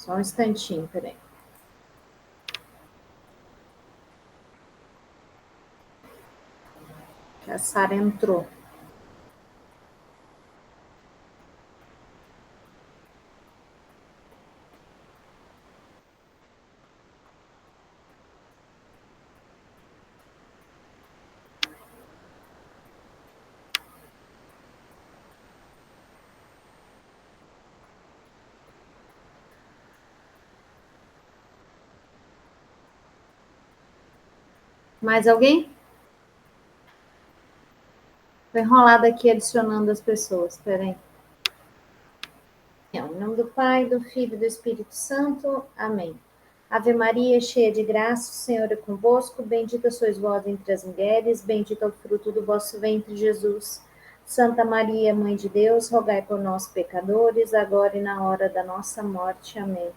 Só um instantinho, peraí. A Sara entrou. Mais alguém? Estou enrolada aqui adicionando as pessoas, peraí. Em nome do Pai, do Filho e do Espírito Santo. Amém. Ave Maria, cheia de graça, o Senhor é convosco. Bendita sois vós entre as mulheres, bendito é o fruto do vosso ventre, Jesus. Santa Maria, Mãe de Deus, rogai por nós, pecadores, agora e na hora da nossa morte. Amém.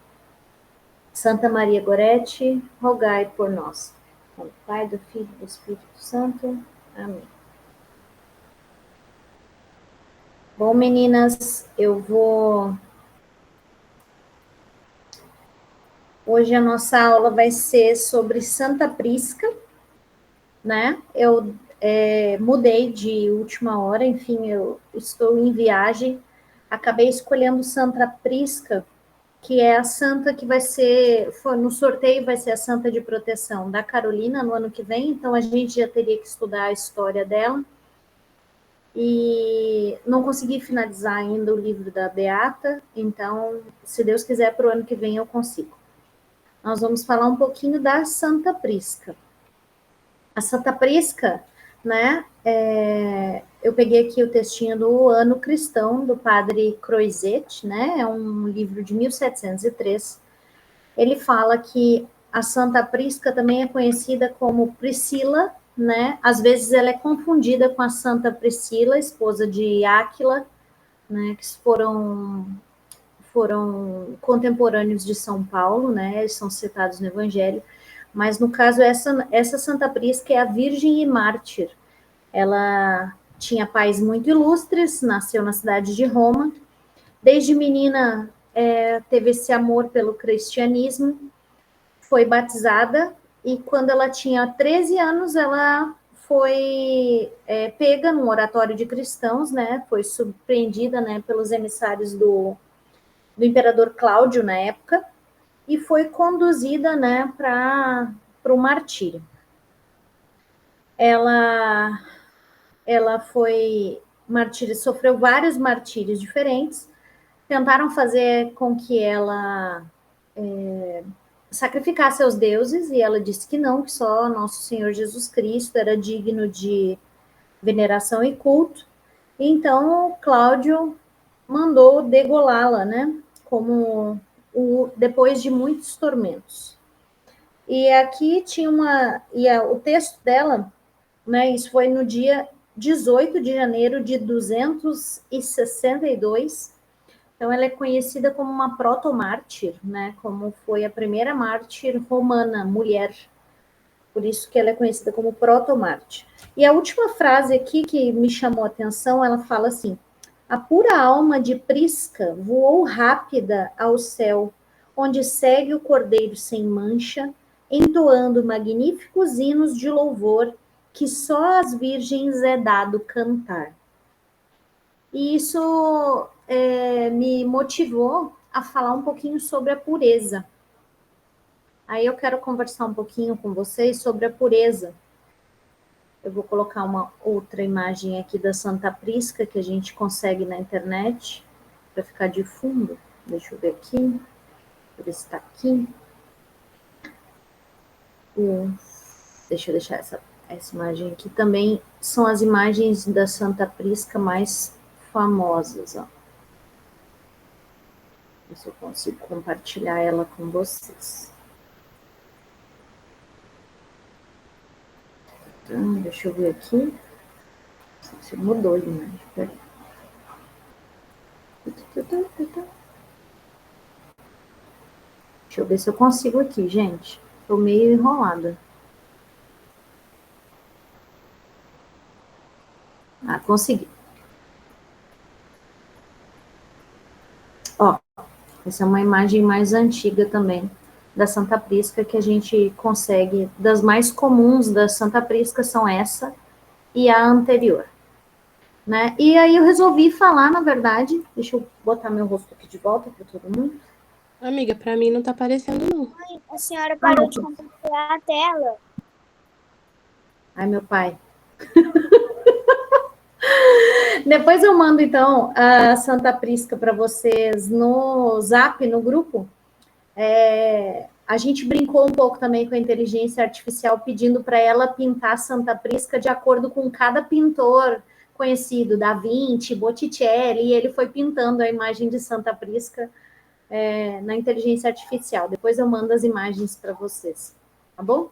Santa Maria Gorete, rogai por nós. Em nome do Pai, do Filho e do Espírito Santo. Amém. Bom, meninas, Hoje a nossa aula vai ser sobre Santa Prisca, né? Eu mudei de última hora, enfim, eu estou em viagem, acabei escolhendo Santa Prisca, que é a santa que no sorteio vai ser a santa de proteção da Carolina no ano que vem, então a gente já teria que estudar a história dela. E não consegui finalizar ainda o livro da Beata, então, se Deus quiser, para o ano que vem eu consigo. Nós vamos falar um pouquinho da Santa Prisca. A Santa Prisca, né, eu peguei aqui o textinho do Ano Cristão, do padre Croizet, né, é um livro de 1703. Ele fala que a Santa Prisca também é conhecida como Priscila, né, às vezes ela é confundida com a Santa Priscila, esposa de Áquila, né, que foram contemporâneos de São Paulo, né, eles são citados no Evangelho, mas no caso essa Santa Prisca é a Virgem e Mártir. Ela tinha pais muito ilustres, nasceu na cidade de Roma, desde menina teve esse amor pelo cristianismo, foi batizada, e quando ela tinha 13 anos, ela foi pega num oratório de cristãos, né, foi surpreendida, né, pelos emissários do imperador Cláudio na época, e foi conduzida, né, para o martírio. Ela foi sofreu vários martírios diferentes, tentaram fazer com que ela sacrificasse aos deuses, e ela disse que não, que só nosso Senhor Jesus Cristo era digno de veneração e culto. Então, Cláudio mandou degolá-la, né, depois de muitos tormentos. E aqui tinha o texto dela, né, isso foi no dia 18 de janeiro de 262, então ela é conhecida como uma protomártir, né, como foi a primeira mártir romana, mulher, por isso que ela é conhecida como protomártir. E a última frase aqui que me chamou a atenção, ela fala assim: a pura alma de Prisca voou rápida ao céu, onde segue o cordeiro sem mancha, entoando magníficos hinos de louvor que só às virgens é dado cantar. E isso me motivou a falar um pouquinho sobre a pureza. Aí eu quero conversar um pouquinho com vocês sobre a pureza. Eu vou colocar uma outra imagem aqui da Santa Prisca, que a gente consegue na internet, para ficar de fundo. Deixa eu ver aqui. Por isso está aqui. Deixa eu deixar essa imagem aqui. Também são as imagens da Santa Prisca mais famosas. Ó. Ver se eu consigo compartilhar ela com vocês. Então, deixa eu ver aqui. Se mudou a imagem. Peraí. Deixa eu ver se eu consigo aqui, gente. Estou meio enrolada. Ah, consegui. Ó, Essa é uma imagem mais antiga também da Santa Prisca que a gente consegue. Das mais comuns da Santa Prisca são essa e a anterior. Né? E aí eu resolvi falar, na verdade, deixa eu botar meu rosto aqui de volta para todo mundo. Amiga, pra mim não tá aparecendo, não. Mãe, a senhora parou de compartilhar a tela. Ai, meu pai. Depois eu mando, então, a Santa Prisca para vocês no Zap, no grupo. A gente brincou um pouco também com a inteligência artificial, pedindo para ela pintar Santa Prisca de acordo com cada pintor conhecido, Da Vinci, Botticelli, e ele foi pintando a imagem de Santa Prisca na inteligência artificial. Depois eu mando as imagens para vocês, tá bom?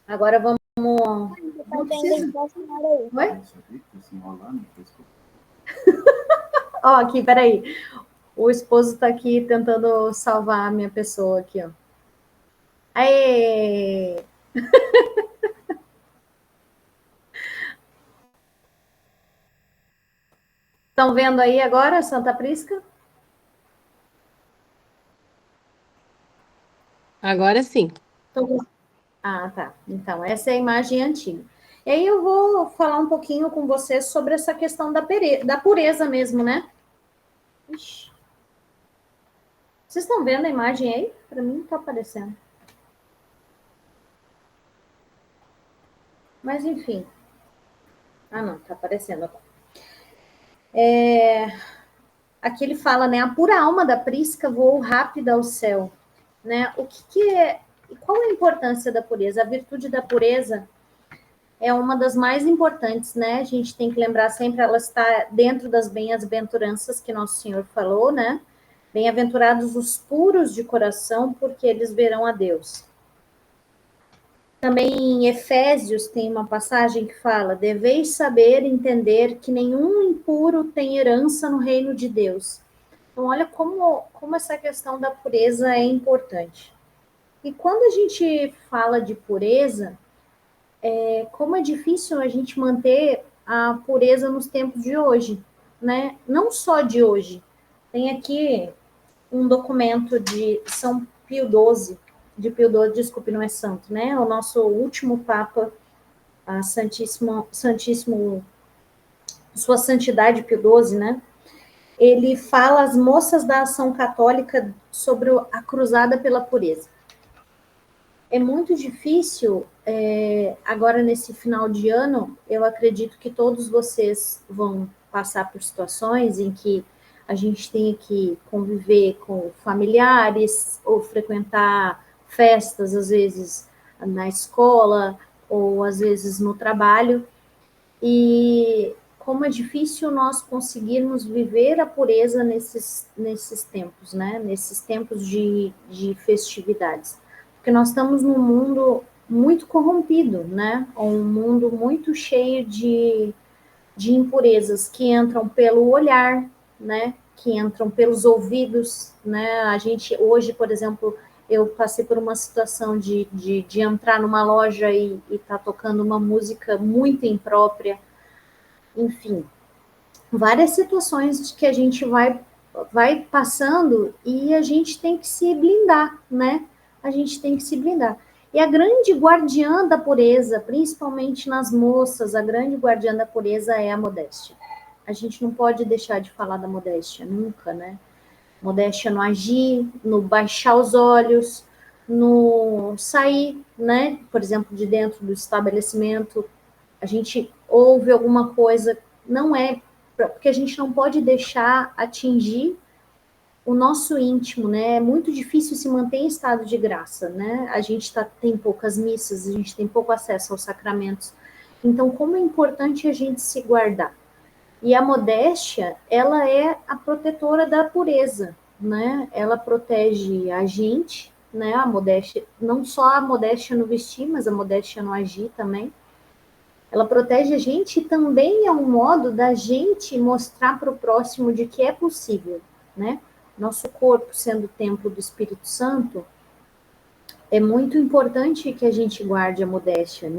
Agora vamos... Não precisa. Oi? Ó, aqui, peraí. O esposo está aqui tentando salvar a minha pessoa aqui, ó. Aê! Estão vendo aí agora Santa Prisca? Agora sim. Ah, tá. Então, essa é a imagem antiga. E aí eu vou falar um pouquinho com vocês sobre essa questão da pureza mesmo, né? Ixi. Vocês estão vendo a imagem aí? Para mim não está aparecendo. Mas, enfim. Ah, não, está aparecendo agora. Aqui ele fala, né? A pura alma da Prisca voou rápida ao céu. Né? O que é... Qual é a importância da pureza? A virtude da pureza é uma das mais importantes, né? A gente tem que lembrar sempre, ela está dentro das bem-aventuranças que Nosso Senhor falou, né? Bem-aventurados os puros de coração, porque eles verão a Deus. Também em Efésios tem uma passagem que fala: deveis saber entender que nenhum impuro tem herança no reino de Deus. Então, olha como essa questão da pureza é importante. E quando a gente fala de pureza, como é difícil a gente manter a pureza nos tempos de hoje, né? Não só de hoje. Tem aqui um documento de São Pio XII, de Pio XII, desculpe, não é santo, né? O nosso último Papa, a Santíssimo, Sua Santidade Pio XII, né? Ele fala às moças da Ação Católica sobre a cruzada pela pureza. É muito difícil, agora nesse final de ano, eu acredito que todos vocês vão passar por situações em que a gente tem que conviver com familiares ou frequentar festas, às vezes na escola ou às vezes no trabalho, e como é difícil nós conseguirmos viver a pureza nesses tempos, né? Nesses tempos de festividades. Porque nós estamos num mundo muito corrompido, né? Um mundo muito cheio de impurezas que entram pelo olhar, né? Que entram pelos ouvidos, né? A gente, hoje, por exemplo, eu passei por uma situação de entrar numa loja e tá tocando uma música muito imprópria, enfim, várias situações que a gente vai passando e a gente tem que se blindar, né? A gente tem que se blindar. E a grande guardiã da pureza, principalmente nas moças, a grande guardiã da pureza é a modéstia. A gente não pode deixar de falar da modéstia, nunca, né? Modéstia no agir, no baixar os olhos, no sair, né? Por exemplo, de dentro do estabelecimento, a gente ouve alguma coisa, não é, porque a gente não pode deixar atingir o nosso íntimo, né? É muito difícil se manter em estado de graça, né? A gente tem poucas missas, a gente tem pouco acesso aos sacramentos. Então, como é importante a gente se guardar. E a modéstia, ela é a protetora da pureza, né? Ela protege a gente, né? A modéstia, não só a modéstia no vestir, mas a modéstia no agir também. Ela protege a gente e também é um modo da gente mostrar para o próximo de que é possível, né? Nosso corpo sendo o templo do Espírito Santo, é muito importante que a gente guarde a modéstia,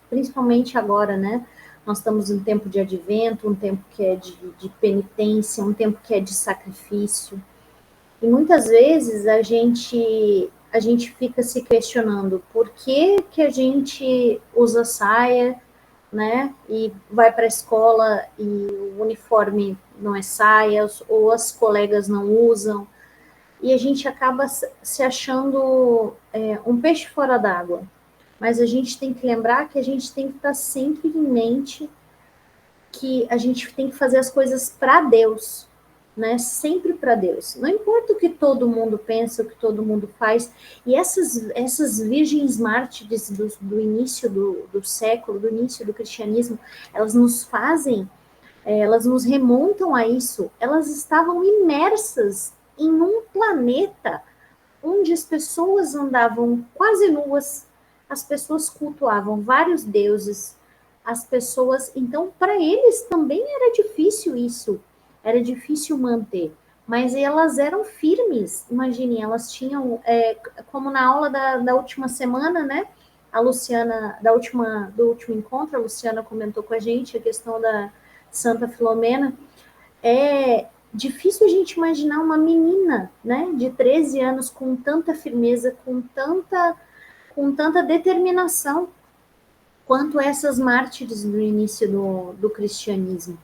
principalmente agora, né? Nós estamos em um tempo de advento, um tempo que é de penitência, um tempo que é de sacrifício. E muitas vezes a gente fica se questionando por que a gente usa saia, né? E vai para a escola e o uniforme não é saia, ou as colegas não usam. E a gente acaba se achando um peixe fora d'água. Mas a gente tem que lembrar que a gente tem que estar sempre em mente que a gente tem que fazer as coisas para Deus, né? Sempre para Deus. Não importa o que todo mundo pensa, o que todo mundo faz. E essas virgens mártires do início do século, do início do cristianismo, elas nos fazem, elas nos remontam a isso. Elas estavam imersas em um planeta onde as pessoas andavam quase nuas, as pessoas cultuavam vários deuses, as pessoas. Então, para eles também era difícil isso, era difícil manter. Mas elas eram firmes, imagine, elas tinham, como na aula da última semana, né? A Luciana, do último encontro, a Luciana comentou com a gente a questão da Santa Filomena. É difícil a gente imaginar uma menina, né, de 13 anos com tanta firmeza, com tanta determinação quanto essas mártires do início do cristianismo.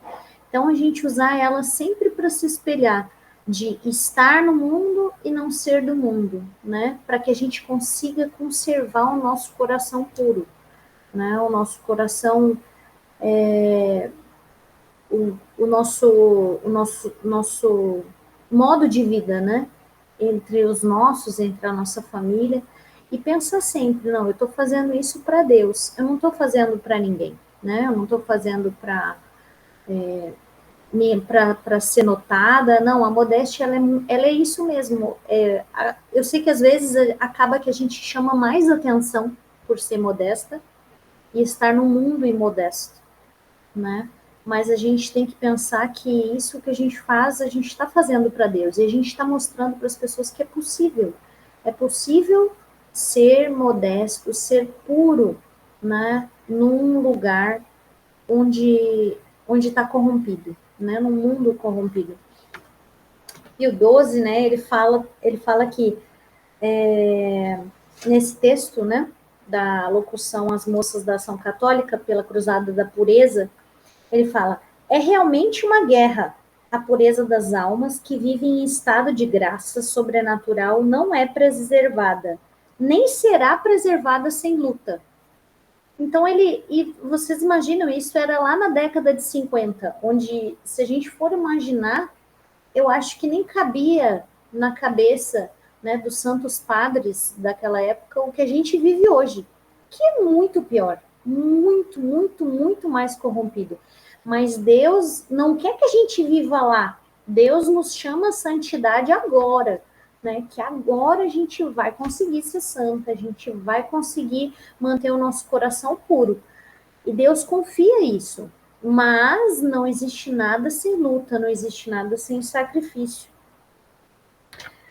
Então, a gente usar ela sempre para se espelhar de estar no mundo e não ser do mundo, né, para que a gente consiga conservar o nosso coração puro, né, o nosso coração o nosso modo de vida, né? Entre os nossos, entre a nossa família, e pensar sempre, não, eu estou fazendo isso para Deus, eu não estou fazendo para ninguém, né? Eu não estou fazendo para ser notada, não, a modéstia, ela é isso mesmo. Eu sei que às vezes acaba que a gente chama mais atenção por ser modesta e estar no mundo imodesto, né? Mas a gente tem que pensar que isso que a gente faz, a gente está fazendo para Deus, e a gente está mostrando para as pessoas que é possível. É possível ser modesto, ser puro, né? Num lugar onde está corrompido, né? Num mundo corrompido. E o 12, né? Ele fala que nesse texto, né? Da locução às moças da ação católica pela Cruzada da Pureza, ele fala: é realmente uma guerra. A pureza das almas que vivem em estado de graça sobrenatural não é preservada, nem será preservada sem luta. Então e vocês imaginam, isso era lá na década de 50, onde, se a gente for imaginar, eu acho que nem cabia na cabeça, né, dos santos padres daquela época o que a gente vive hoje, que é muito pior, muito, muito, muito mais corrompido. Mas Deus não quer que a gente viva lá. Deus nos chama a santidade agora, né? Que agora a gente vai conseguir ser santa, a gente vai conseguir manter o nosso coração puro. E Deus confia isso. Mas não existe nada sem luta, não existe nada sem sacrifício.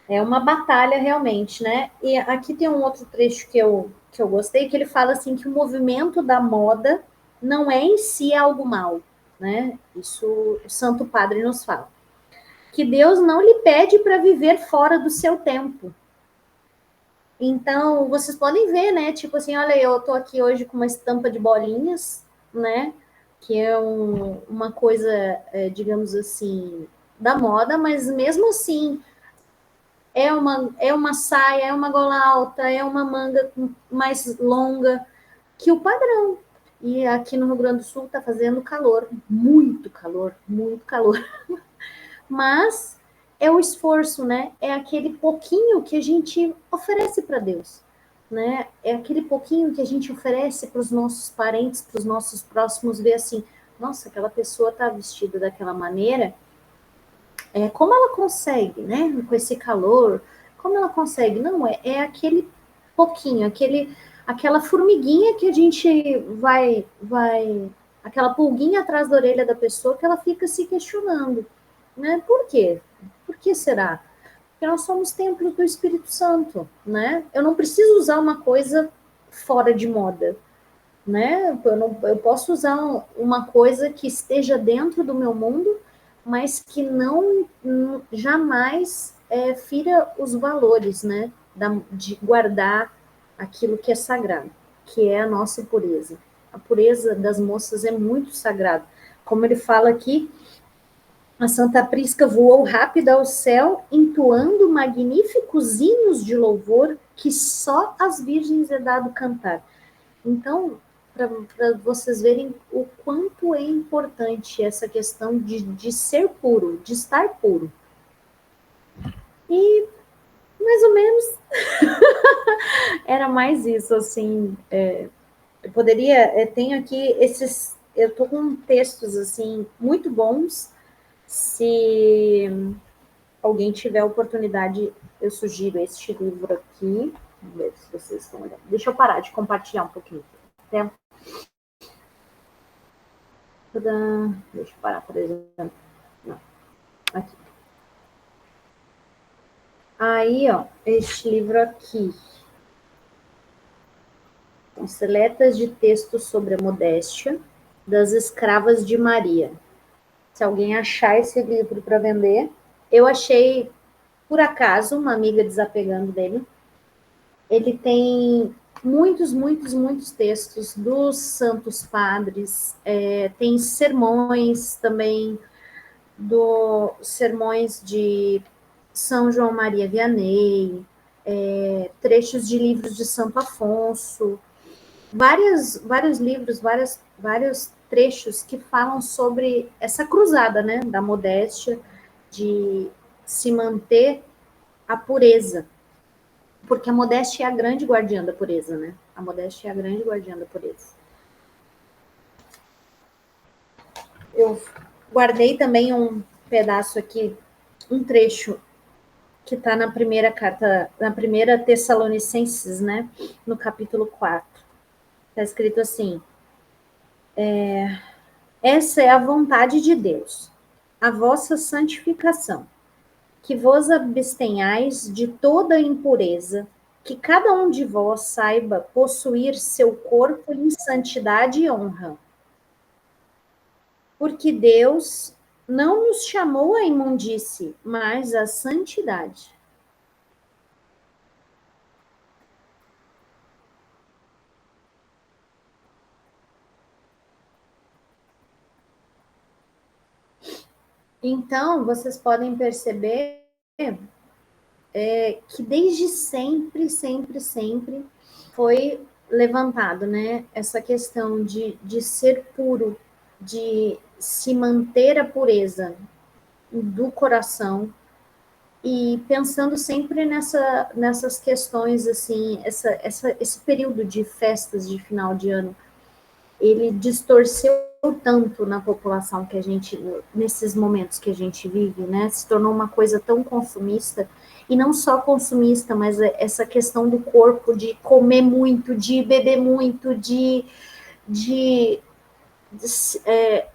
É uma batalha realmente, né? E aqui tem um outro trecho que eu gostei, que ele fala assim que o movimento da moda não é em si algo mal, né? Isso o Santo Padre nos fala. Que Deus não lhe pede para viver fora do seu tempo. Então, vocês podem ver, né? Tipo assim, olha, eu tô aqui hoje com uma estampa de bolinhas, né? Que é uma coisa, digamos assim, da moda, mas mesmo assim, é uma saia, é uma gola alta, é uma manga mais longa que o padrão. E aqui no Rio Grande do Sul está fazendo calor, muito calor, muito calor. Mas é o esforço, né? É aquele pouquinho que a gente oferece para Deus, né? É aquele pouquinho que a gente oferece para os nossos parentes, para os nossos próximos, ver assim, nossa, aquela pessoa está vestida daquela maneira, como ela consegue, né? Com esse calor, como ela consegue? Não, é aquele pouquinho, aquela formiguinha que a gente aquela pulguinha atrás da orelha da pessoa que ela fica se questionando, né? Por quê? Por que será? Porque nós somos templos do Espírito Santo, né? Eu não preciso usar uma coisa fora de moda, né? Eu posso usar uma coisa que esteja dentro do meu mundo, mas que não jamais fira os valores, né, de guardar aquilo que é sagrado, que é a nossa pureza. A pureza das moças é muito sagrada. Como ele fala aqui, a Santa Prisca voou rápida ao céu, entoando magníficos hinos de louvor que só às virgens é dado cantar. Então, para vocês verem o quanto é importante essa questão de ser puro, de estar puro. E, mais ou menos, era mais isso, assim. Eu poderia, tenho aqui eu estou com textos, assim, muito bons. Se alguém tiver oportunidade, eu sugiro este livro aqui. Vamos ver se vocês estão olhando. Deixa eu parar de compartilhar um pouquinho. Até. Deixa eu parar, por exemplo. Não. Aqui. Aí, ó, este livro aqui. São seletas de textos sobre a modéstia das escravas de Maria. Se alguém achar esse livro para vender, eu achei, por acaso, uma amiga desapegando dele. Ele tem muitos textos dos santos padres, tem sermões também, sermões de São João Maria Vianney, trechos de livros de Santo Afonso, vários livros, vários trechos que falam sobre essa cruzada, né, da modéstia, de se manter a pureza. Porque a modéstia é a grande guardiã da pureza, né? A modéstia é a grande guardiã da pureza. Eu guardei também um pedaço aqui, um trecho que está na primeira carta, na primeira Tessalonicenses, né? No capítulo 4. Está escrito assim: essa é a vontade de Deus, a vossa santificação, que vos abstenhais de toda impureza, que cada um de vós saiba possuir seu corpo em santidade e honra. Porque Deus não nos chamou à imundície, mas à santidade. Então, vocês podem perceber que desde sempre foi levantado, né, essa questão de ser puro, de se manter a pureza do coração, e pensando sempre nessas questões, assim, esse período de festas de final de ano, ele distorceu tanto na população que a gente, nesses momentos que a gente vive, né, se tornou uma coisa tão consumista, e não só consumista, mas essa questão do corpo, de comer muito, de beber muito,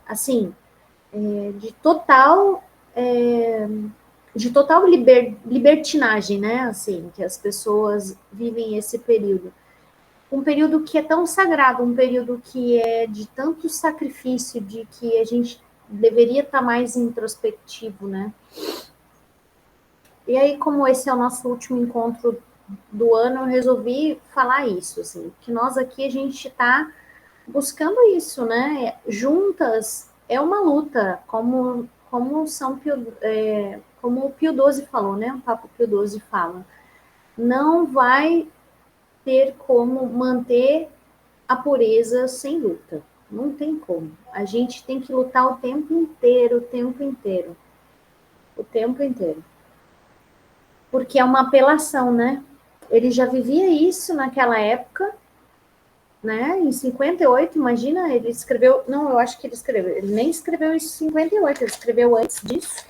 assim, de total libertinagem, né, assim, que as pessoas vivem esse período. Um período que é tão sagrado, um período que é de tanto sacrifício, de que a gente deveria estar mais introspectivo, né? E aí, como esse é o nosso último encontro do ano, eu resolvi falar isso, assim, que nós aqui a gente está buscando isso, né? Juntas é uma luta, como como o Pio XII falou, né? O Papa Pio XII fala, não vai ter como manter a pureza sem luta. Não tem como. A gente tem que lutar o tempo inteiro, o tempo inteiro. O tempo inteiro. Porque é uma apelação, né? Ele já vivia isso naquela época, né? Em 58, imagina, ele escreveu... Não, eu acho que ele nem escreveu isso em 58, ele escreveu antes disso.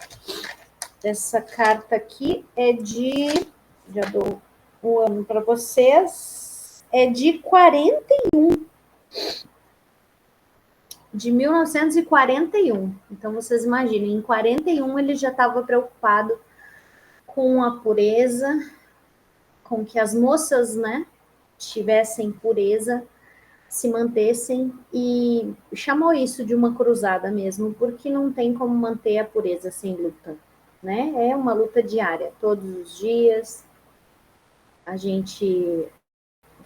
Essa carta aqui é já dou o ano para vocês, é de 41. De 1941. Então, vocês imaginem, em 41 ele já estava preocupado com a pureza, com que as moças, né, tivessem pureza, se mantessem, e chamou isso de uma cruzada mesmo, porque não tem como manter a pureza sem luta. né? É uma luta diária, todos os dias a gente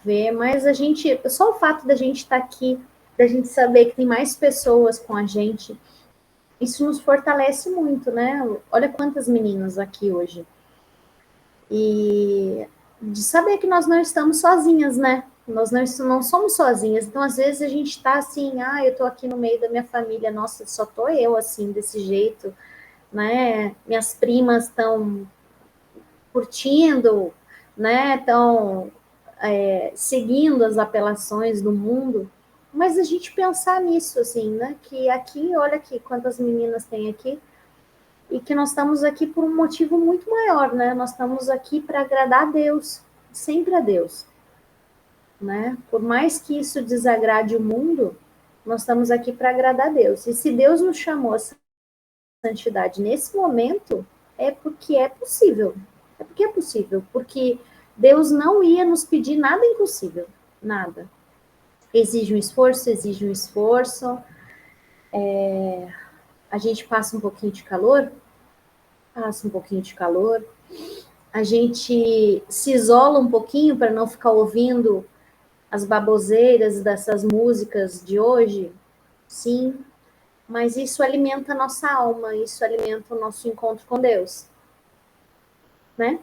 vê, mas a gente, só o fato da gente estar aqui, da gente saber que tem mais pessoas com a gente, isso nos fortalece muito, né? Olha quantas meninas aqui hoje. E de saber que nós não estamos sozinhas, né? Nós não somos sozinhas. Então, às vezes, a gente está assim, eu estou aqui no meio da minha família, nossa, só estou eu assim, desse jeito, né? Minhas primas estão curtindo, né? Estão seguindo as apelações do mundo. Mas a gente pensar nisso, assim, né? Que aqui, olha aqui, quantas meninas tem aqui, e que nós estamos aqui por um motivo muito maior, né? Nós estamos aqui para agradar a Deus, sempre a Deus, né? Por mais que isso desagrade o mundo, nós estamos aqui para agradar a Deus. E se Deus nos chamou a santidade nesse momento, é porque é possível. É porque é possível, porque Deus não ia nos pedir nada impossível, nada. Exige um esforço, exige um esforço. A gente passa um pouquinho de calor, passa um pouquinho de calor. A gente se isola um pouquinho para não ficar ouvindo as baboseiras dessas músicas de hoje, sim, mas isso alimenta a nossa alma, isso alimenta o nosso encontro com Deus, né?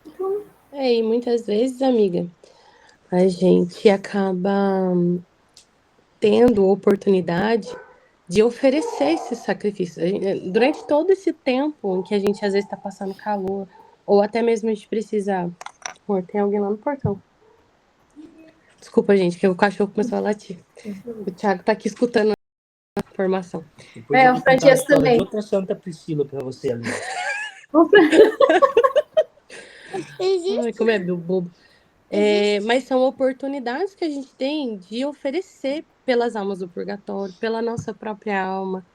Então, E muitas vezes, amiga, a gente acaba tendo oportunidade de oferecer esse sacrifício. Durante todo esse tempo em que a gente às vezes está passando calor, ou até mesmo a gente precisa. Amor, tem alguém lá no portão. Desculpa, gente, que o cachorro começou a latir. O Thiago tá aqui escutando a informação. Depois eu o vou contar a Francesco história também. de outra Santa Priscila para você ali. Ai, como é meu bobo. Mas são oportunidades que a gente tem de oferecer pelas almas do purgatório, pela nossa própria alma,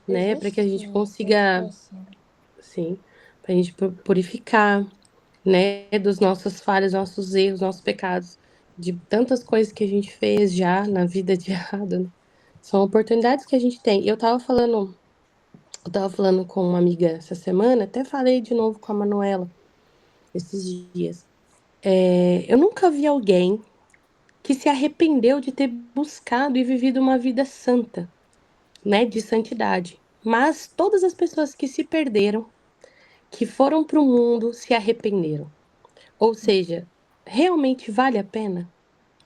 né? Para que a gente consiga, sim, para a gente purificar, né? Dos nossos falhas, nossos erros, nossos pecados, de tantas coisas que a gente fez já na vida de errado, né? São oportunidades que a gente tem. Eu tava falando com uma amiga essa semana, até falei de novo com a Manuela esses dias. Eu nunca vi alguém que se arrependeu de ter buscado e vivido uma vida santa, né, de santidade. Mas todas as pessoas que se perderam, que foram para o mundo, se arrependeram. Ou seja, realmente vale a pena,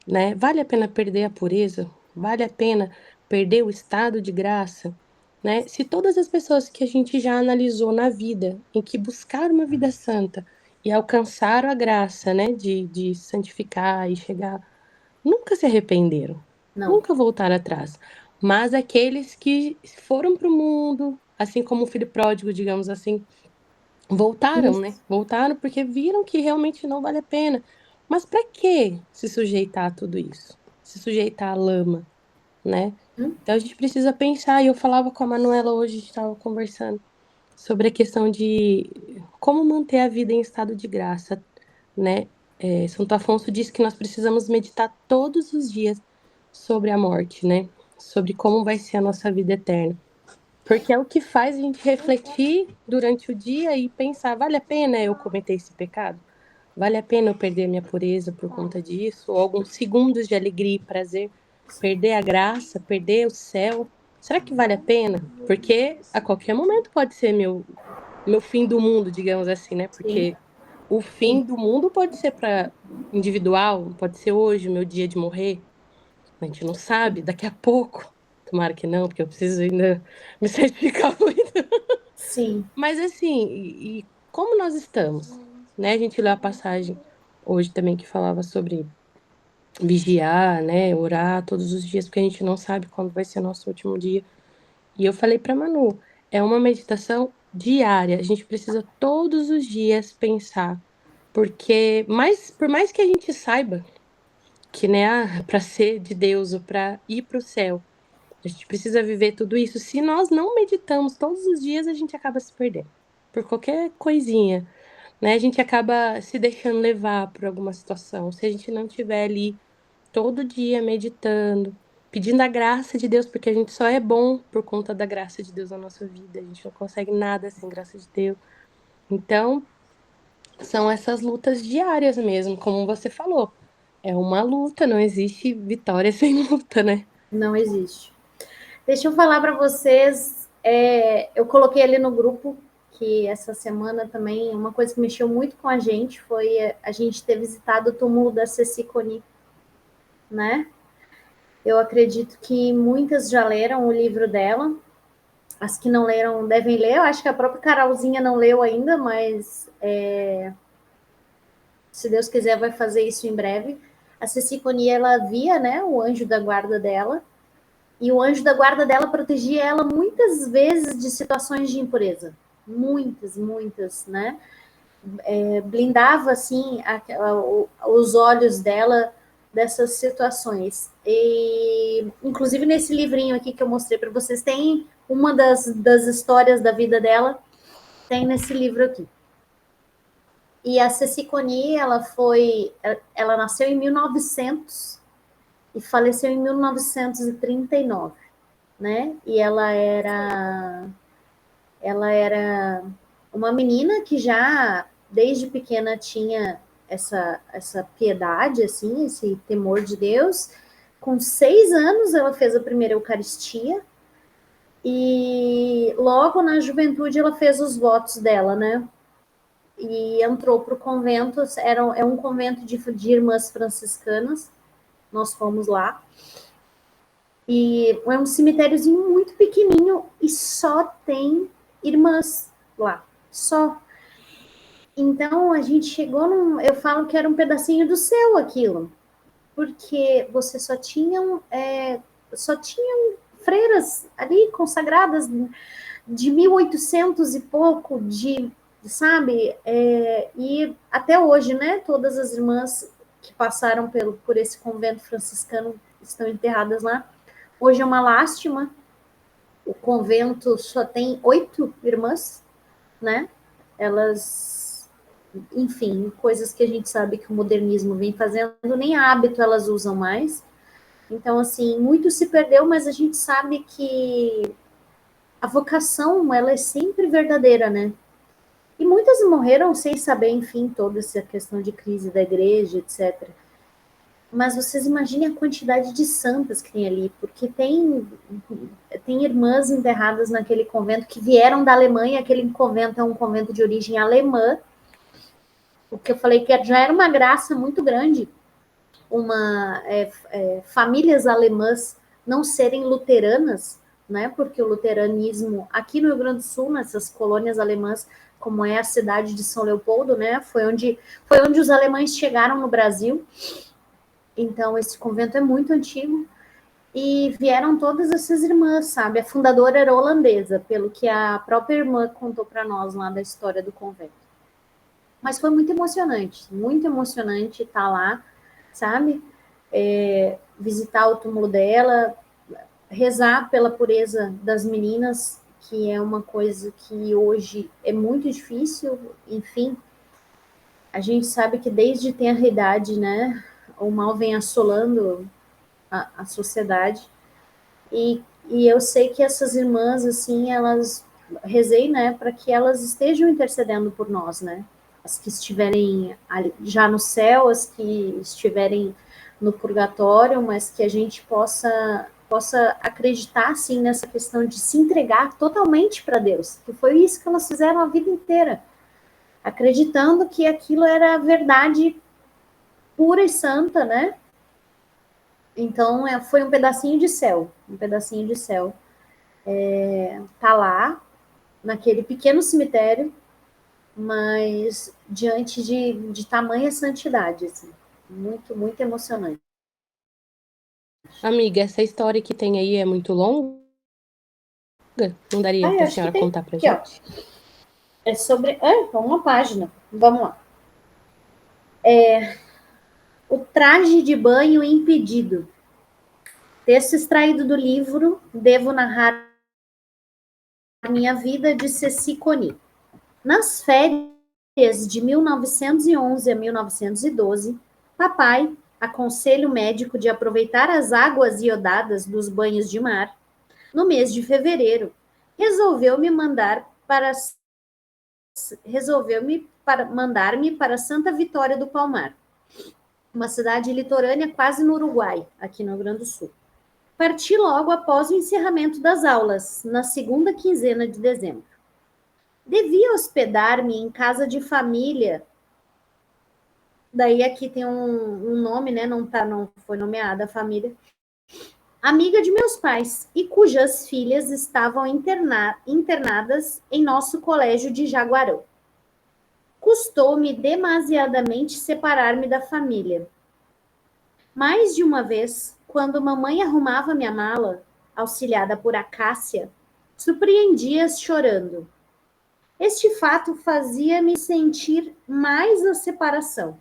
né? Vale a pena perder a pureza? Vale a pena perder o estado de graça? Né? Se todas as pessoas que a gente já analisou na vida, em que buscaram uma vida santa e alcançaram a graça, né, de santificar e chegar, nunca se arrependeram, Não. nunca voltaram atrás. Mas aqueles que foram para o mundo, assim como o filho pródigo, digamos assim, voltaram, né? Voltaram porque viram que realmente não vale a pena. Mas para que se sujeitar a tudo isso? Se sujeitar à lama, né? Então a gente precisa pensar. E eu falava com a Manuela hoje, a gente estava conversando sobre a questão de como manter a vida em estado de graça, né? Santo Afonso diz que nós precisamos meditar todos os dias sobre a morte, né? Sobre como vai ser a nossa vida eterna. Porque é o que faz a gente refletir durante o dia e pensar, vale a pena eu cometer esse pecado? Vale a pena eu perder minha pureza por conta disso? Ou alguns segundos de alegria e prazer? Perder a graça, perder o céu? Será que vale a pena? Porque a qualquer momento pode ser meu fim do mundo, digamos assim, né? Porque o fim do mundo pode ser para individual, pode ser hoje, meu dia de morrer. A gente não sabe, daqui a pouco. Tomara que não, porque eu preciso ainda me certificar muito. Sim. Mas assim, e como nós estamos? Né? A gente leu a passagem hoje também que falava sobre vigiar, né? Orar todos os dias, porque a gente não sabe quando vai ser nosso último dia. E eu falei para Manu, é uma meditação diária. A gente precisa todos os dias pensar, porque por mais que a gente saiba que, né, para ser de Deus ou para ir para o céu, a gente precisa viver tudo isso. Se nós não meditamos todos os dias, a gente acaba se perdendo por qualquer coisinha, né? A gente acaba se deixando levar por alguma situação. Se a gente não estiver ali todo dia meditando, pedindo a graça de Deus, porque a gente só é bom por conta da graça de Deus na nossa vida. A gente não consegue nada sem graça de Deus. Então, são essas lutas diárias mesmo, como você falou. É uma luta, não existe vitória sem luta, né? Não existe. Deixa eu falar para vocês, eu coloquei ali no grupo que essa semana também, uma coisa que mexeu muito com a gente foi a gente ter visitado o túmulo da Ceci Coni, né? Eu acredito que muitas já leram o livro dela, as que não leram devem ler, eu acho que a própria Carolzinha não leu ainda, mas se Deus quiser vai fazer isso em breve. A Ceci Coni, ela via, né, o anjo da guarda dela, e o anjo da guarda dela protegia ela muitas vezes de situações de impureza. Muitas, né? Blindava, assim, os olhos dela dessas situações. E, inclusive, nesse livrinho aqui que eu mostrei para vocês, tem uma das histórias da vida dela, tem nesse livro aqui. E a Ceci Coni, ela nasceu em 1900 e faleceu em 1939. Né? E ela era uma menina que já desde pequena tinha essa piedade, assim, esse temor de Deus. Com 6 anos ela fez a primeira Eucaristia e logo na juventude ela fez os votos dela, né? E entrou para o convento, é um convento de irmãs franciscanas, nós fomos lá. E é um cemitériozinho muito pequenininho e só tem irmãs lá, só. Então a gente chegou eu falo que era um pedacinho do céu aquilo, porque você só tinham freiras ali consagradas de 1800 e pouco, sabe? E até hoje, né? Todas as irmãs que passaram por esse convento franciscano estão enterradas lá. Hoje é uma lástima, o convento só tem 8 irmãs, né? Elas, enfim, coisas que a gente sabe que o modernismo vem fazendo, nem hábito elas usam mais. Então, assim, muito se perdeu, mas a gente sabe que a vocação, ela é sempre verdadeira, né? E muitas morreram sem saber, enfim, toda essa questão de crise da igreja, etc. Mas vocês imaginem a quantidade de santas que tem ali, porque tem irmãs enterradas naquele convento que vieram da Alemanha, aquele convento é um convento de origem alemã, o que eu falei que já era uma graça muito grande, famílias alemãs não serem luteranas, né? Porque o luteranismo aqui no Rio Grande do Sul, nessas colônias alemãs, como é a cidade de São Leopoldo, né? Foi onde os alemães chegaram no Brasil. Então, esse convento é muito antigo. E vieram todas essas irmãs, sabe? A fundadora era holandesa, pelo que a própria irmã contou para nós lá da história do convento. Mas foi muito emocionante estar lá, sabe? Visitar o túmulo dela, rezar pela pureza das meninas, que é uma coisa que hoje é muito difícil, enfim. A gente sabe que desde tenra idade, né, o mal vem assolando a sociedade. E eu sei que essas irmãs, assim, elas rezei, né, para que elas estejam intercedendo por nós, né? As que estiverem já no céu, as que estiverem no purgatório, mas que a gente possa acreditar, assim, nessa questão de se entregar totalmente para Deus, que foi isso que elas fizeram a vida inteira, acreditando que aquilo era verdade pura e santa, né? Então, foi um pedacinho de céu, tá lá, naquele pequeno cemitério, mas diante de tamanha santidade, assim, muito emocionante. Amiga, essa história que tem aí é muito longa? Não daria para a senhora contar pra gente? Ó, é sobre uma página, vamos lá. O traje de banho impedido. Texto extraído do livro Devo Narrar Minha Vida, de Ceci Coni. Nas férias de 1911 a 1912, papai, a conselho médico de aproveitar as águas iodadas dos banhos de mar, no mês de fevereiro, resolveu me mandar para resolveu mandar-me para Santa Vitória do Palmar, uma cidade litorânea quase no Uruguai, aqui no Rio Grande do Sul. Parti logo após o encerramento das aulas, na segunda quinzena de dezembro. Devia hospedar-me em casa de família. Daí aqui tem um nome, né? Não foi nomeada a família. Amiga de meus pais, e cujas filhas estavam internadas em nosso colégio de Jaguarão. Custou-me demasiadamente separar-me da família. Mais de uma vez, quando mamãe arrumava minha mala, auxiliada por Acácia, surpreendia-as chorando. Este fato fazia-me sentir mais a separação.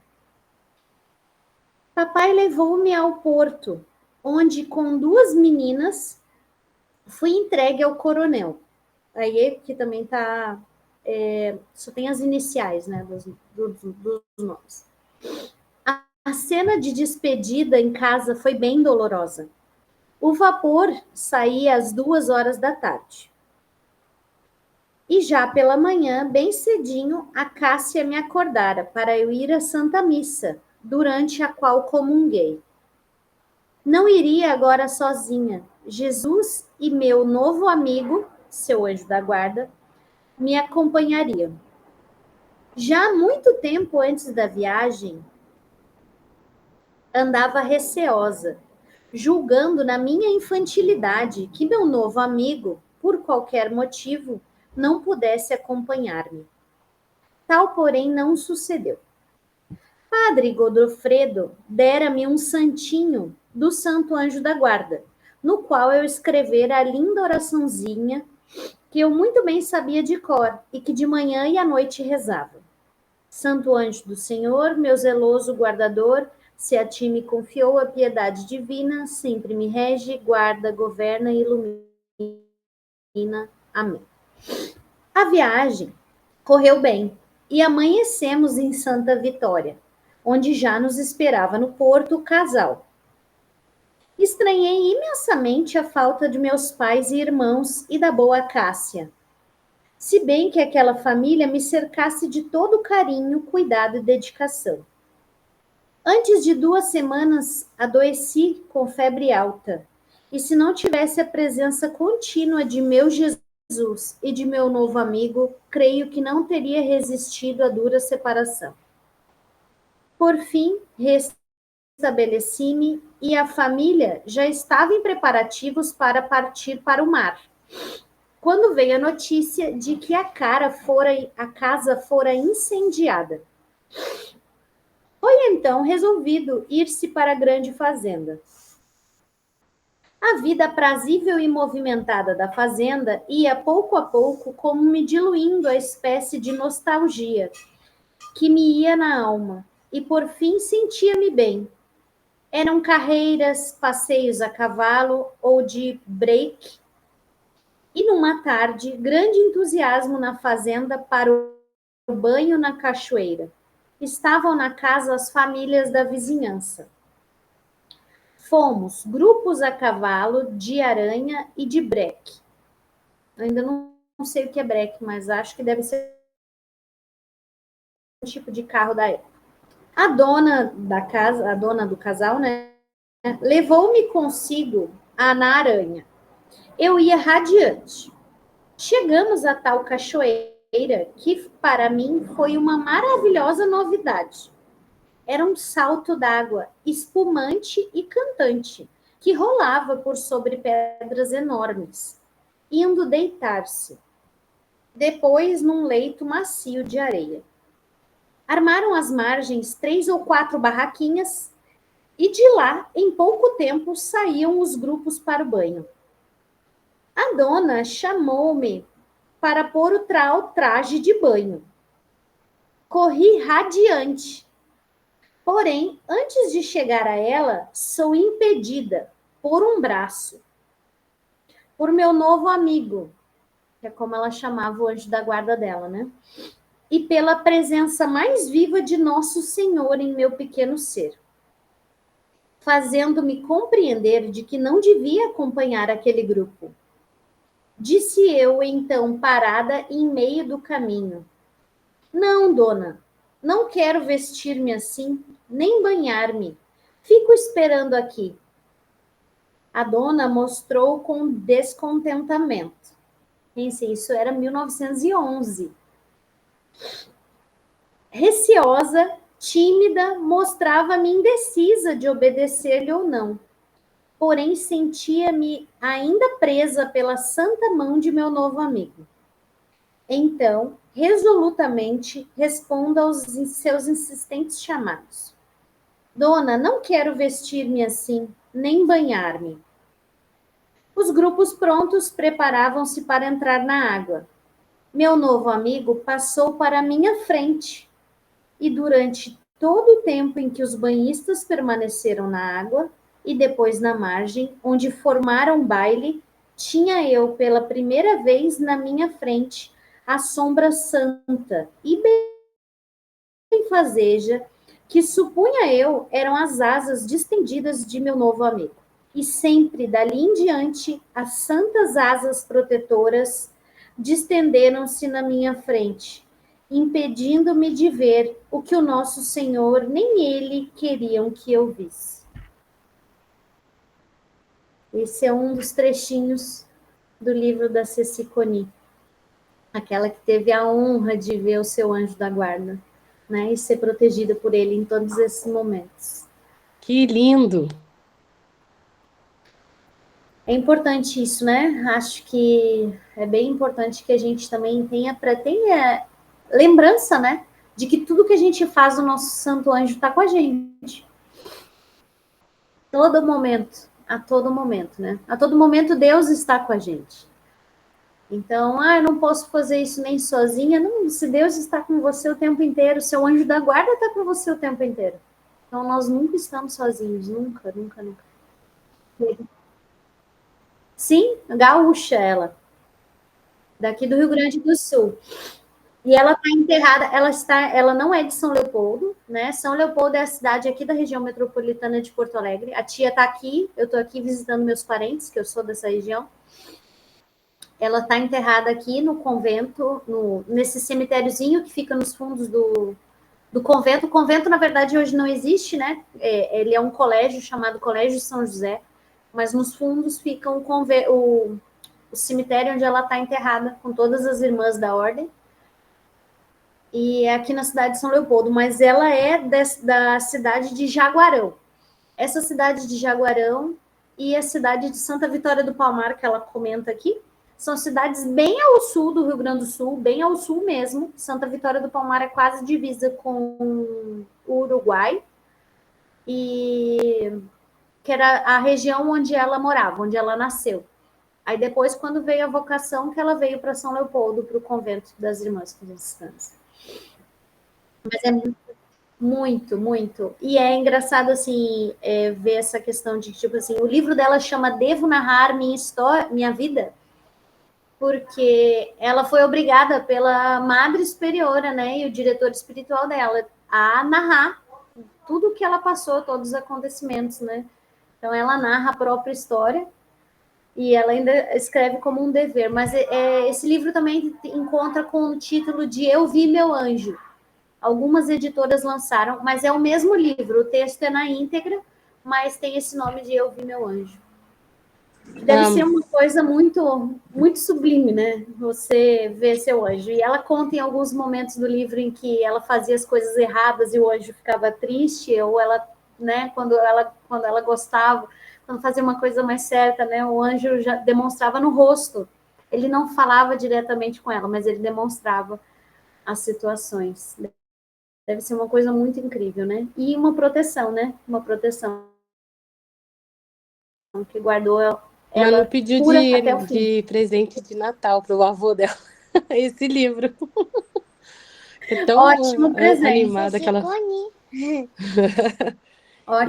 Papai levou-me ao porto, onde, com 2 meninas, fui entregue ao coronel. Aí aqui também tá... só tem as iniciais, né, dos nomes. A cena de despedida em casa foi bem dolorosa. O vapor saía às 2h da tarde. E já pela manhã, bem cedinho, a Cássia me acordara para eu ir à Santa Missa, durante a qual comunguei. Não iria agora sozinha. Jesus e meu novo amigo, seu anjo da guarda, me acompanhariam. Já há muito tempo antes da viagem, andava receosa, julgando na minha infantilidade que meu novo amigo, por qualquer motivo, não pudesse acompanhar-me. Tal, porém, não sucedeu. Padre Godofredo dera-me um santinho do Santo Anjo da Guarda, no qual eu escrevera a linda oraçãozinha que eu muito bem sabia de cor e que de manhã e à noite rezava. Santo Anjo do Senhor, meu zeloso guardador, se a ti me confiou a piedade divina, sempre me rege, guarda, governa e ilumina. Amém. A viagem correu bem e amanhecemos em Santa Vitória, onde já nos esperava no porto o casal. Estranhei imensamente a falta de meus pais e irmãos e da boa Cássia, se bem que aquela família me cercasse de todo carinho, cuidado e dedicação. Antes de 2 semanas, adoeci com febre alta, e se não tivesse a presença contínua de meu Jesus e de meu novo amigo, creio que não teria resistido à dura separação. Por fim, restabeleci-me e a família já estava em preparativos para partir para o mar, quando veio a notícia de que a casa fora incendiada. Foi então resolvido ir-se para a grande fazenda. A vida aprazível e movimentada da fazenda ia pouco a pouco como me diluindo a espécie de nostalgia que me ia na alma, e por fim sentia-me bem. Eram carreiras, passeios a cavalo ou de break, e numa tarde, grande entusiasmo na fazenda para o banho na cachoeira. Estavam na casa as famílias da vizinhança. Fomos grupos a cavalo, de aranha e de breque. Ainda não sei o que é breque, mas acho que deve ser um tipo de carro da época. A dona da casa, a dona do casal, né, levou-me consigo na aranha. Eu ia radiante. Chegamos a tal cachoeira que, para mim, foi uma maravilhosa novidade. Era um salto d'água espumante e cantante, que rolava por sobre pedras enormes, indo deitar-se, depois num leito macio de areia. Armaram às margens 3 ou 4 barraquinhas, e de lá, em pouco tempo, saíam os grupos para o banho. A dona chamou-me para pôr o traje de banho. Corri radiante. Porém, antes de chegar a ela, sou impedida por um braço, por meu novo amigo, que é como ela chamava o anjo da guarda dela, né? E pela presença mais viva de Nosso Senhor em meu pequeno ser, fazendo-me compreender de que não devia acompanhar aquele grupo. Disse eu, então, parada em meio do caminho: Não, dona, não quero vestir-me assim, nem banhar-me. Fico esperando aqui. A dona mostrou com descontentamento. Pense, isso era 1911. Receosa, tímida, mostrava-me indecisa de obedecer-lhe ou não. Porém, sentia-me ainda presa pela santa mão de meu novo amigo. Então, resolutamente, respondo aos seus insistentes chamados. Dona, não quero vestir-me assim, nem banhar-me. Os grupos prontos preparavam-se para entrar na água. Meu novo amigo passou para minha frente e durante todo o tempo em que os banhistas permaneceram na água e depois na margem, onde formaram baile, tinha eu pela primeira vez na minha frente a sombra santa e benfazeja que supunha eu eram as asas distendidas de meu novo amigo. E sempre dali em diante as santas asas protetoras distenderam-se na minha frente, impedindo-me de ver o que o nosso Senhor nem ele queriam que eu visse. Esse é um dos trechinhos do livro da Ceci Coni, aquela que teve a honra de ver o seu anjo da guarda, né, e ser protegida por ele em todos esses momentos. Que lindo! É importante isso, né? Acho que é bem importante que a gente também tenha lembrança, né? De que tudo que a gente faz, o nosso santo anjo está com a gente. A todo momento, né? A todo momento Deus está com a gente. Então, eu não posso fazer isso nem sozinha. Não, se Deus está com você o tempo inteiro, seu anjo da guarda está com você o tempo inteiro. Então, nós nunca estamos sozinhos, nunca, nunca, nunca. Sim, gaúcha ela, daqui do Rio Grande do Sul. E ela está enterrada, ela não é de São Leopoldo, né? São Leopoldo é a cidade aqui da região metropolitana de Porto Alegre. A tia está aqui, eu estou aqui visitando meus parentes, que eu sou dessa região. Ela está enterrada aqui no convento, nesse cemitériozinho que fica nos fundos do convento. O convento, na verdade, hoje não existe, né? Ele é um colégio chamado Colégio São José, mas nos fundos fica o cemitério onde ela está enterrada, com todas as irmãs da ordem. E é aqui na cidade de São Leopoldo, mas ela é da cidade de Jaguarão. Essa cidade de Jaguarão e a cidade de Santa Vitória do Palmar, que ela comenta aqui, são cidades bem ao sul do Rio Grande do Sul, bem ao sul mesmo. Santa Vitória do Palmar é quase divisa com o Uruguai, e que era a região onde ela morava, onde ela nasceu. Aí depois, quando veio a vocação, que ela veio para São Leopoldo, para o convento das Irmãs Franciscanas. Mas é muito, muito. E é engraçado, assim, ver essa questão de, tipo assim, o livro dela chama Devo Narrar Minha História, Minha Vida, porque ela foi obrigada pela Madre Superiora, né, e o diretor espiritual dela, a narrar tudo que ela passou, todos os acontecimentos, né. Então, ela narra a própria história, e ela ainda escreve como um dever. Mas esse livro também encontra com o título de Eu Vi Meu Anjo. Algumas editoras lançaram, mas é o mesmo livro. O texto é na íntegra, mas tem esse nome de Eu Vi Meu Anjo. Deve ser uma coisa muito, muito sublime, né? Você ver seu anjo. E ela conta em alguns momentos do livro em que ela fazia as coisas erradas e o anjo ficava triste, ou ela, né, quando ela gostava, quando fazia uma coisa mais certa, né, o anjo já demonstrava no rosto. Ele não falava diretamente com ela, mas ele demonstrava as situações. Deve ser uma coisa muito incrível, né? E uma proteção, né? Uma proteção que guardou ela. Manu pediu de presente de Natal para o avô dela esse livro. É tão ótimo presente. Animada aquela.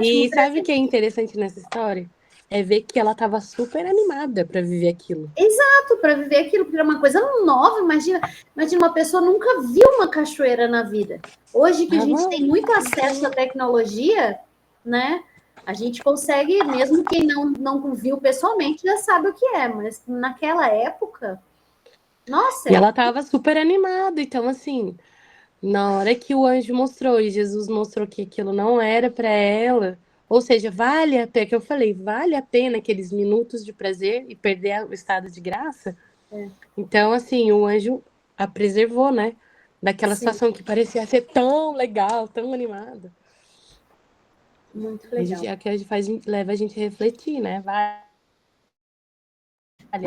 E sabe o que é interessante nessa história? É ver que ela estava super animada para viver aquilo. Exato, para viver aquilo, porque era uma coisa nova. Imagina uma pessoa nunca viu uma cachoeira na vida. Hoje que a gente tem muito acesso à tecnologia, né? A gente consegue, mesmo quem não viu pessoalmente, já sabe o que é, mas naquela época, nossa. E ela estava super animada, então assim, Na hora que o anjo mostrou e Jesus mostrou que aquilo não era para ela, ou seja, vale a pena, que eu falei, vale a pena aqueles minutos de prazer e perder o estado de graça? Então, assim, o anjo a preservou, né? Daquela Sim. situação que parecia ser tão legal, tão animada. Muito legal. É o que a gente faz, leva a gente a refletir, né? Vale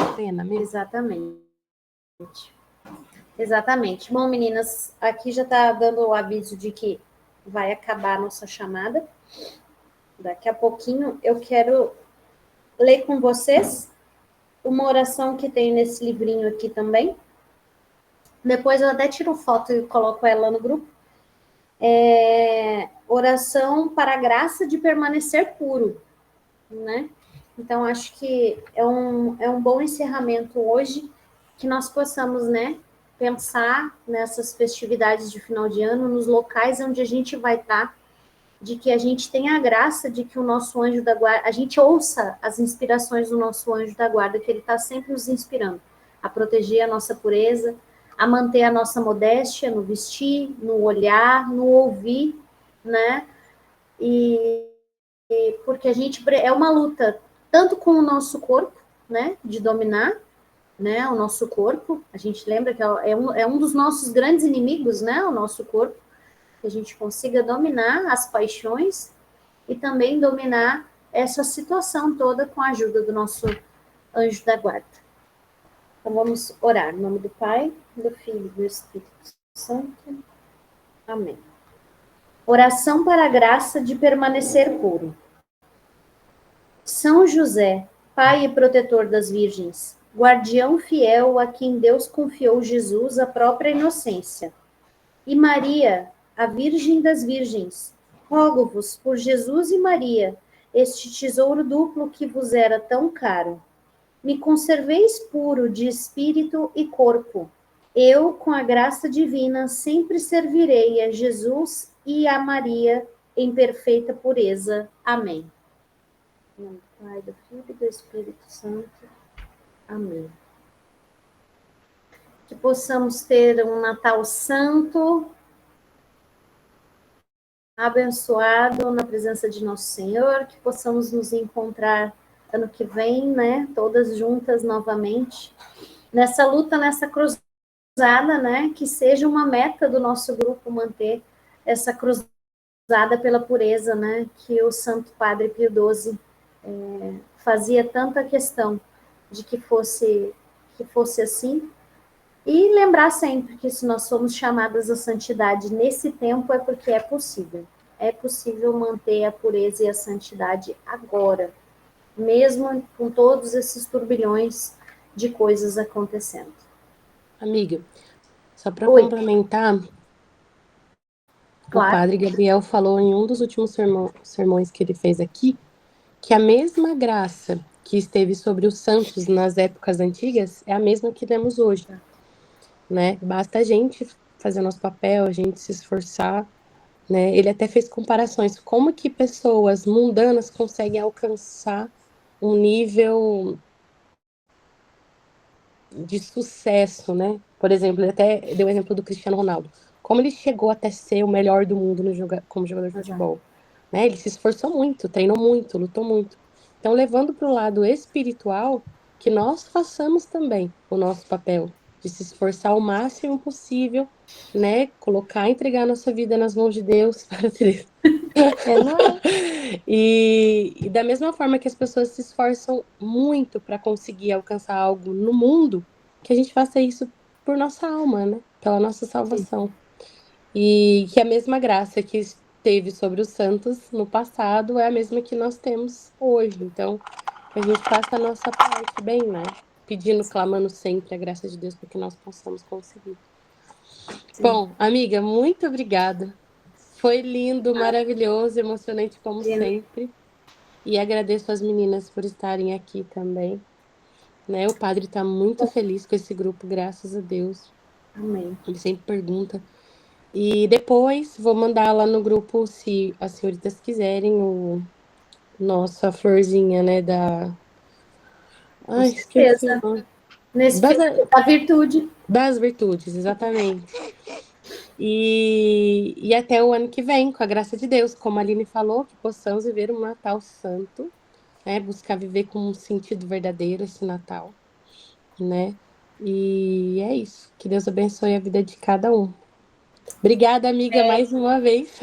a pena mesmo? Exatamente. Bom, meninas, aqui já está dando o aviso de que vai acabar a nossa chamada. Daqui a pouquinho eu quero ler com vocês uma oração que tem nesse livrinho aqui também. Depois eu até tiro foto e coloco ela no grupo. Oração para a graça de permanecer puro, né? Então, acho que é um bom encerramento hoje, que nós possamos, né, pensar nessas festividades de final de ano, nos locais onde a gente vai estar, de que a gente tenha a graça de que o nosso anjo da guarda, a gente ouça as inspirações do nosso anjo da guarda, que ele está sempre nos inspirando a proteger a nossa pureza, a manter a nossa modéstia no vestir, no olhar, no ouvir, né? E porque a gente é uma luta tanto com o nosso corpo, né, de dominar, né, o nosso corpo. A gente lembra que é um dos nossos grandes inimigos, né, o nosso corpo, que a gente consiga dominar as paixões e também dominar essa situação toda com a ajuda do nosso anjo da guarda. Então vamos orar em nome do Pai, do Filho e do Espírito Santo. Amém. Oração para a graça de permanecer puro. São José, pai e protetor das virgens, guardião fiel a quem Deus confiou Jesus, a própria inocência. E Maria, a Virgem das Virgens, rogo-vos por Jesus e Maria, este tesouro duplo que vos era tão caro. Me conserveis puro de espírito e corpo. Eu, com a graça divina, sempre servirei a Jesus e a Maria em perfeita pureza. Amém. Em nome do Pai, do Filho e do Espírito Santo. Amém. Que possamos ter um Natal santo, abençoado na presença de nosso Senhor, que possamos nos encontrar ano que vem, né, todas juntas novamente, nessa luta, nessa cruzada, né, que seja uma meta do nosso grupo manter essa cruzada pela pureza, né, que o Santo Padre Pio XII fazia tanta questão de que fosse assim, e lembrar sempre que se nós somos chamadas à santidade nesse tempo é porque é possível manter a pureza e a santidade agora, mesmo com todos esses turbilhões de coisas acontecendo. Amiga, só para complementar, claro. O Padre Gabriel falou em um dos últimos sermões que ele fez aqui, que a mesma graça que esteve sobre os santos nas épocas antigas é a mesma que temos hoje, né? Basta a gente fazer nosso papel, a gente se esforçar, né? Ele até fez comparações, como que pessoas mundanas conseguem alcançar um nível de sucesso, né? Por exemplo, ele até deu o exemplo do Cristiano Ronaldo, como ele chegou até ser o melhor do mundo como jogador de futebol, né? Ele se esforçou muito, treinou muito, lutou muito. Então, levando para o lado espiritual, que nós façamos também o nosso papel de se esforçar o máximo possível, né? Colocar, entregar a nossa vida nas mãos de Deus para ter. E da mesma forma que as pessoas se esforçam muito para conseguir alcançar algo no mundo, que a gente faça isso por nossa alma, né? Pela nossa salvação. E que a mesma graça que teve sobre os santos no passado é a mesma que nós temos hoje. Então, que a gente faça a nossa parte bem, né? Pedindo, clamando sempre a graça de Deus para que nós possamos conseguir. Sim. Bom, amiga, muito obrigada. Foi lindo, maravilhoso, emocionante como sempre. E agradeço às meninas por estarem aqui também. Né? O padre está muito feliz com esse grupo, graças a Deus. Amém. Ele sempre pergunta. E depois vou mandar lá no grupo, se as senhoritas quiserem, nossa florzinha, né, da... Ai, esqueci o nome. Da virtude. Das virtudes, exatamente. E até o ano que vem, com a graça de Deus, como a Aline falou, que possamos viver um Natal santo, né? Buscar viver com um sentido verdadeiro esse Natal, né? E é isso. Que Deus abençoe a vida de cada um. Obrigada, amiga, mais uma vez.